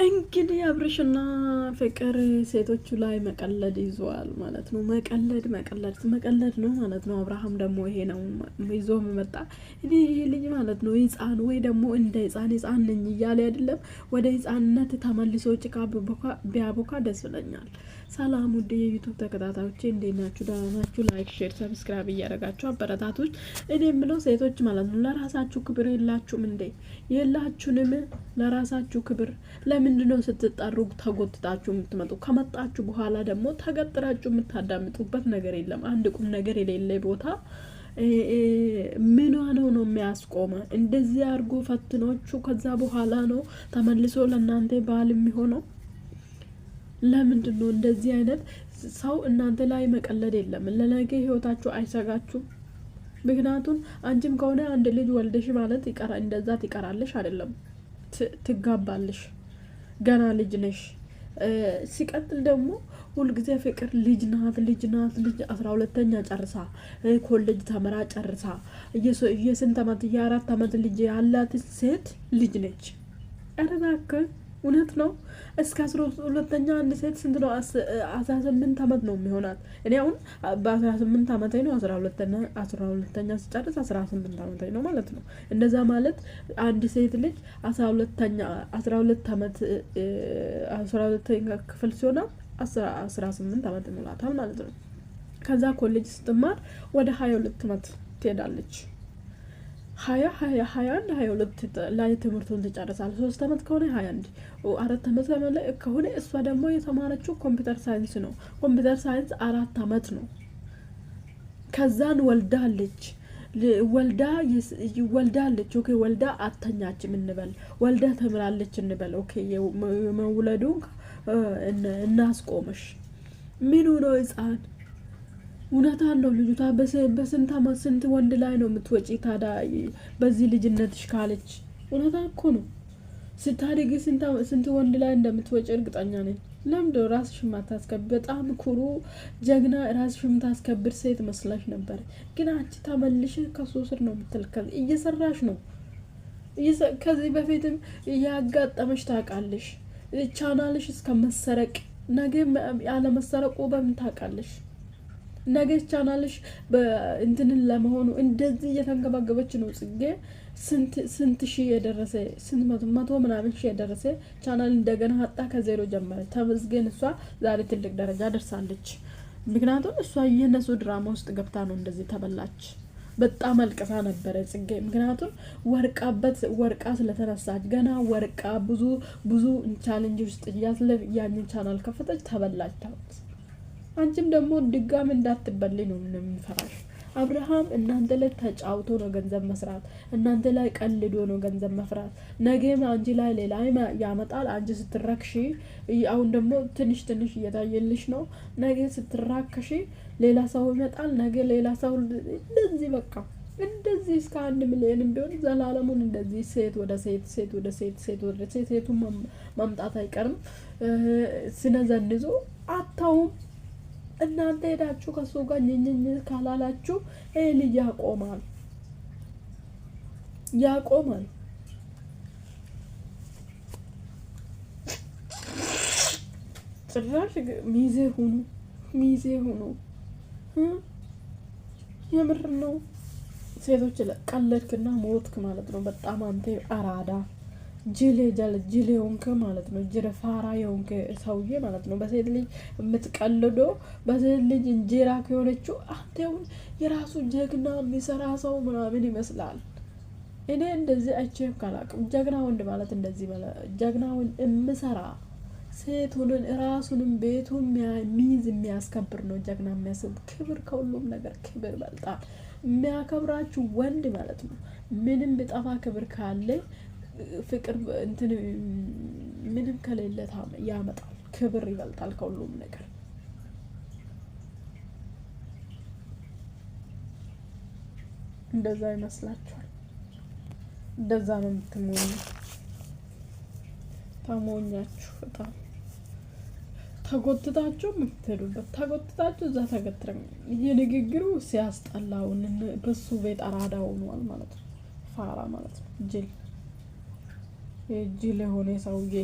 እንግዲህ አብርሽና ፍቅር ሴቶቹ ላይ መቀለድ ይዟል ማለት ነው። መቀለድ ነው ማለት ነው። አብርሃም ደግሞ ይሄ ነው ይዞ መጣ። እኔ ይሄ ልጅ ማለት ነው ህፃን ወይ ደግሞ እንደ ህፃን ነኝ እያለ አይደለም ወደ ህፃንነት ተመልሶ ጭቃ ቢያቦካ ደስ ብለኛል። ሰላም ውድ የዩቱብ ተከታታዮቼ እንዴት ናችሁ? ደህና ናችሁ? ላይክ፣ ሼር፣ ሰብስክራይብ እያደረጋችሁ አበረታቶች። እኔ የምለው ሴቶች ማለት ነው ለራሳችሁ ክብር የላችሁም እንዴ? የላችሁንም ለራሳችሁ ክብር። ለምንድነው ስትጣሩ ተጎትታችሁ የምትመጡ? ከመጣችሁ በኋላ ደግሞ ተገጥራችሁ የምታዳምጡበት ነገር የለም። አንድ ቁም ነገር የሌለ ቦታ ምን ነው የሚያስቆመ? እንደዚህ አድርጎ ፈትኖቹ ከዛ በኋላ ነው ተመልሶ ለእናንተ ባል የሚሆነው። ለምንድነው እንደዚህ አይነት ሰው እናንተ ላይ መቀለድ የለም? ለነገ ህይወታችሁ አይሰጋችሁም? ምክንያቱም አንቺም ከሆነ አንድ ልጅ ወልደሽ ማለት እንደዛ ትቀራለሽ አይደለም፣ ትጋባለሽ። ገና ልጅ ነሽ። ሲቀጥል ደግሞ ሁልጊዜ ፍቅር ልጅ ናት 12ኛ ጨርሳ ኮሌጅ ተመራ ጨርሳ የስንት አመት የ4 አመት ልጅ ያላት ሴት ልጅ ነች። ኧረ እባክህ እውነት ነው። እስከ 12ኛ አንድ ሴት ስንት ነው? 18 አመት ነው የሚሆናት። እኔ አሁን በ18 አመቴ ነው 12ኛ ስጨርስ 18 አመቴ ነው ማለት ነው። እንደዛ ማለት አንድ ሴት ልጅ 12 አመት 12ኛ ክፍል ሲሆን 18 አመት ይሞላታል ማለት ነው። ከዛ ኮሌጅ ስትማር ወደ 22 አመት ትሄዳለች። 22 ላይ ትምህርቱን ትጨርሳለች። 3 አመት ከሆነ 21 4 አመት ከሆነ እሷ ደግሞ የተማረችው ኮምፒውተር ሳይንስ ነው። ኮምፒውተር ሳይንስ 4 አመት ነው። ከዛን ወልዳለች። ኦኬ ወልዳ አተኛችም እንበል፣ ወልዳ ተምራለች እንበል። ኦኬ መውለዱን እናስቆመሽ። ምን ነው ህፃን? እውነታ ነው ልጅቷ በስንት አመት ስንት ወንድ ላይ ነው የምትወጪ ታዲያ በዚህ ልጅነትሽ ካለች? እውነታ እኮ ነው። ስታድጊ ስንት ወንድ ላይ እንደምትወጪ እርግጠኛ ነኝ። ለምንድነው ራስሽን ማታስከብር? በጣም ኩሩ ጀግና ራስሽን የምታስከብር ሴት መስላሽ ነበር። ግን አንቺ ተመልሽ ከሱ ስር ነው የምትልከል። እየሰራሽ ነው። ከዚህ በፊትም ያጋጠመሽ ታውቃለሽ። ቻናልሽ እስከ መሰረቅ፣ ነገ ያለ መሰረቁ በምን ታውቃለሽ? ነገ ቻናልሽ በእንትን ለመሆኑ እንደዚህ እየተንገባገበች ነው ጽጌ። ስንት ሺህ የደረሰ ስንት መቶ ምናምን ሺህ የደረሰ ቻናል እንደገና ሀጣ ከዜሮ ጀመረች። ተመስገን እሷ ዛሬ ትልቅ ደረጃ ደርሳለች። ምክንያቱም እሷ የነሱ ድራማ ውስጥ ገብታ ነው እንደዚህ ተበላች። በጣም አልቀሳ ነበረ ጽጌ። ምክንያቱም ወርቃ ስለተነሳች ገና ወርቃ ብዙ ቻሌንጅ ውስጥ ያስለፍ ያንን ቻናል ከፈተች፣ ተበላች። አንቺም ደግሞ ድጋም እንዳትበልኝ ነው የምፈራሽ። አብርሃም እናንተ ላይ ተጫውቶ ነው ገንዘብ መስራት፣ እናንተ ላይ ቀልዶ ነው ገንዘብ መፍራት። ነገም አንቺ ላይ ሌላ ያመጣል። አንቺ ስትራክሺ፣ አሁን ደግሞ ትንሽ እየታየልሽ ነው። ነገ ስትራክሺ ሌላ ሰው ይመጣል። ነገ ሌላ ሰው እንደዚህ በቃ እንደዚህ እስከ 1 ሚሊዮን ቢሆን ዘላለሙን እንደዚህ ሴት ወደ ሴት ሴቱ ማምጣት አይቀርም። ስነዘንዞ አታውም። እናንተ ሄዳችሁ ከሱ ጋር ኝኝኝ ካላላችሁ ይሄ ልጅ ያቆማል። ጭራሽ ሚዜ ሁኑ። የምር ነው። ሴቶች ቀለድክና ሞትክ ማለት ነው። በጣም አንተ አራዳ ጅሌ ሆንክ ማለት ነው። ጅረፋራ የሆንክ ሰውዬ ማለት ነው። በሴት ልጅ የምትቀልዶ በሴት ልጅ እንጀራ ከሆነችው አንተውን የራሱ ጀግና የሚሰራ ሰው ምናምን ይመስላል። እኔ እንደዚህ አይቼም ካላቅም ጀግና ወንድ ማለት እንደዚህ ጀግና ወንድ የምሰራ ሴቱንን ራሱንም ቤቱን ሚዝ የሚያስከብር ነው ጀግና የሚያስብ። ክብር ከሁሉም ነገር ክብር ይበልጣል። የሚያከብራችሁ ወንድ ማለት ነው። ምንም ቢጠፋ ክብር ካለ ፍቅር እንትን ምንም ከሌለ ያመጣል። ክብር ይበልጣል ከሁሉም ነገር። እንደዛ ይመስላችኋል? እንደዛ ነው የምትሞኙ። ታሞኛችሁ በጣም ተጎትታችሁ የምትሄዱበት ተጎትታችሁ እዛ ተገትረኝ። የንግግሩ ሲያስጠላውን በሱ ቤት አራዳ ሆኗል ማለት ነው። ፋራ ማለት ነው። ጅል የሆነ ሰውዬ